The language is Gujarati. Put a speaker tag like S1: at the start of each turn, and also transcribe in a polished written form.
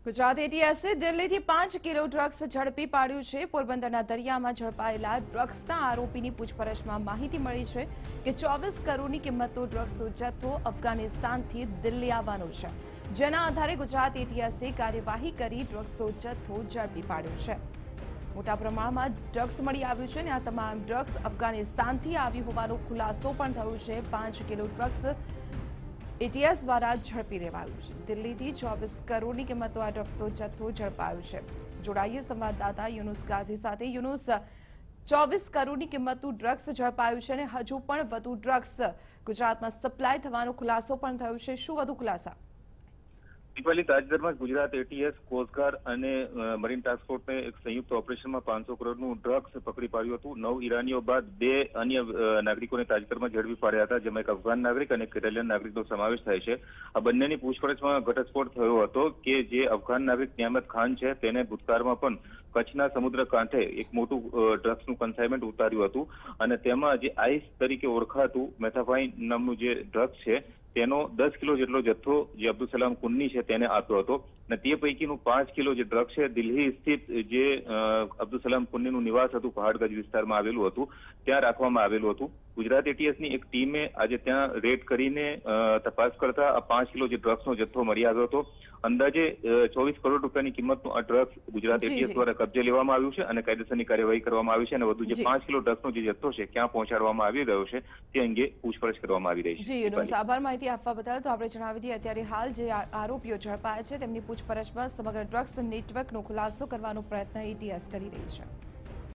S1: ગુજરાત એટીએસે દિલ્હીથી 5 કિલો ડ્રગ્સ ઝડપી પાડ્યું છે। પોરબંદરના દરિયામાં ઝડપાયેલા ડ્રગ્સના આરોપીની પૂછપરછમાં માહિતી મળી છે કે 24 કરોડની કિંમતનો ડ્રગ્સનો જથ્થો અફઘાનિસ્તાનથી દિલ્હી આવવાનો છે, જેના આધારે ગુજરાત એટીએસે કાર્યવાહી કરી ડ્રગ્સનો જથ્થો ઝડપી પાડ્યો છે। મોટા પ્રમાણમાં ડ્રગ્સ મળી આવ્યું છે અને આ તમામ ડ્રગ્સ અફઘાનિસ્તાનથી આવી હોવાનો ખુલાસો પણ થયો છે। 5 કિલો ડ્રગ્સ એટીએસ દ્વારા ઝડપી લેવાયું છે। દિલ્હીથી 24 કરોડની કિંમતનો આ ડ્રગ્સનો જથ્થો ઝડપાયો છે। જોડાઈએ સંવાદદાતા યુનુસ ગાઝી સાથે। યુનુસ, 24 કરોડની કિંમતનું ડ્રગ્સ ઝડપાયું છે અને હજુ પણ વધુ ડ્રગ્સ ગુજરાતમાં સપ્લાય થવાનો ખુલાસો પણ થયો છે। શું વધુ ખુલાસા?
S2: દીપાલી, તાજેતરમાં ગુજરાત એટીએસ, કોસ્ટગાર્ડ અને મરીન ટાસ્ક ફોર્સને એક સંયુક્ત ઓપરેશનમાં 500 કરોડનું ડ્રગ્સ પકડી પાડ્યું હતું। 9 ઈરાનીઓ બાદ 2 અન્ય નાગરિકોને તાજેતરમાં ઝડપી પાડ્યા હતા, જેમાં એક અફઘાન નાગરિક અને એક કેરેલિયન નાગરિકનો સમાવેશ થાય છે। આ બંનેની પૂછપરછમાં ઘટસ્ફોટ થયો હતો કે જે અફઘાન નાગરિક નિયામત ખાન છે, તેને ભૂતકાળમાં પણ કચ્છના સમુદ્ર કાંઠે એક મોટું ડ્રગ્સનું કન્સાઇનમેન્ટ ઉતાર્યું હતું અને તેમાં જે આઈસ તરીકે ઓળખાતું મેથાફાઇન નામનું જે ડ્રગ્સ છે તેનો 10 કિલો જેટલો જથ્થો જે અબ્દુલ સલામ કુન્ની છે તેને આપ્યો હતો અને તે પૈકીનું 5 કિલો જે ડ્રગ્સ છે દિલ્હી સ્થિત જે અબ્દુલ સલામ કુન્નીનું નિવાસ હતું, પહાડગંજ વિસ્તારમાં આવેલું હતું, ત્યાં રાખવામાં આવેલું હતું। ગુજરાત એટીએસની એક ટીમે આજે ત્યાં રેડ કરીને તપાસ કરતા આ 5 કિલો જે ડ્રગ્સનો જથ્થો મળી આવ્યો હતો। અંદાજે 24 કરોડ રૂપિયાની કિંમતનું આ ડ્રગ્સ ગુજરાત એટીએસ દ્વારા કબજે લેવામાં આવ્યું છે અને કાયદેસરની કાર્યવાહી કરવામાં આવી છે અને વધુ જે 5 કિલો ડ્રગ્સનો જે જથ્થો છે ક્યાં પહોંચાડવામાં આવી રહ્યો છે તે અંગે પૂછપરછ કરવામાં આવી રહી છે।
S1: જી યુનુસ, આભાર માહિતી આપવા બદલ। તો આપણે જણાવી દઈએ અત્યારે હાલ જે આરોપીઓ ઝડપાયા છે તેમની પૂછપરછમાં સમગ્ર ડ્રગ્સ નેટવર્કનો ખુલાસો કરવાનો પ્રયત્ન એટીએસ કરી રહી છે।